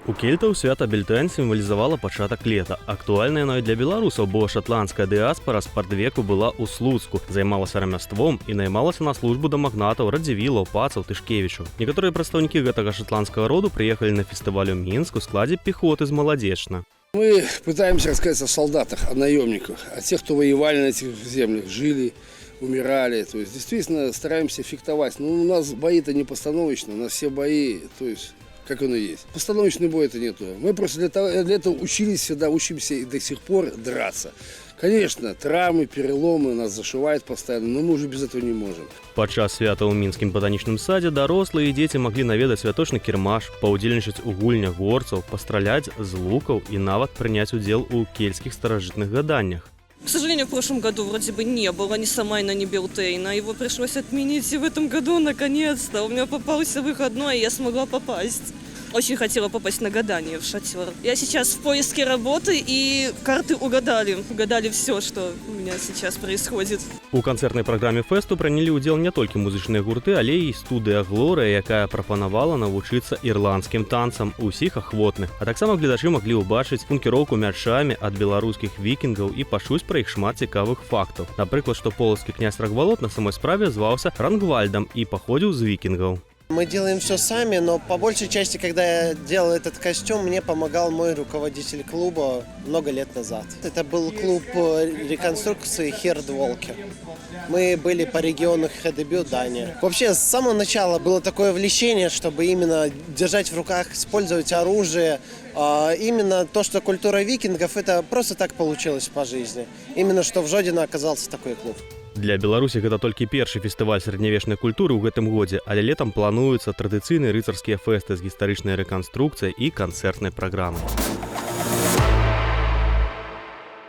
У кельтаў свята Бельтань сімвалізавала пачатак лета. Актуальная яно і для беларусаў, бо шатландская дыаспара спартвеку была ў Слуцку, займалася рамяством і наймалася на службу да магнатаў, радзівілаў, пацаў, тышкевічаў. Некаторыя прадстаўнікі гэтага шатландскага роду прыехалі на фестываль у Мінск у складзе пехоты з Маладзечна. Мы пытаемся рассказать о солдатах, о наемниках, о тех, кто воевали на этих землях, жили, умирали. То есть действительно стараемся фехтовать. Но у нас бои-то не постановочные, у нас все бои, то есть как оно есть. Постановочный бой это нету. Мы просто для этого учились всегда, учимся и до сих пор драться. Конечно, травмы, переломы нас зашивают постоянно, но мы уже без этого не можем. Падчас свята ў мінскім батанічным садзе дарослыя і дзеці маглі наведаць святочны кірмаш, паўдзельнічаць у гульнях горцаў, пастраляць з лукаў і нават прыняць удзел у кельтскіх старажытных гаданнях. К сожалению, в прошлом году вроде бы не было ни Самайна, ни Белтейна. Его пришлось отменить, и в этом году наконец-то у меня попался выходной, и я смогла попасть. Очень хотела попасть на гадание в шатер. Я сейчас в поиске работы, и карты угадали. Угадали все, что у меня сейчас происходит. У канцэртнай праграме фэсту прынялі ўдзел не толькі музычныя гурты, але і студыя «Глорыя», якая прапанавала навучыцца ірландскім танцам усіх ахвотных. А таксама гледачы маглі ўбачыць функіроўку мячамі ад беларускіх вікінгаў і пачуць пра іх шмат цікавых фактаў. Напрыклад, што полацкі князь Рагвалод на самой справе зваўся Рангвальдам і паходзіў з вікінгаў. Мы делаем все сами, но по большей части, когда я делал этот костюм, мне помогал мой руководитель клуба много лет назад. Это был клуб реконструкции Хердволке. Мы были по региону Хедебю, Дания. Вообще, с самого начала было такое влечение, чтобы именно держать в руках, использовать оружие. Именно то, что культура викингов, это просто так получилось по жизни. Именно что в Жодино оказался такой клуб. Для Беларусі гэта толькі першы фестываль сярэднявечнай культуры ў гэтым годзе, але летам плануюцца традыцыйныя рыцарскія фэсты з гістарычнай рэканструкцыяй і канцэртнай праграмай.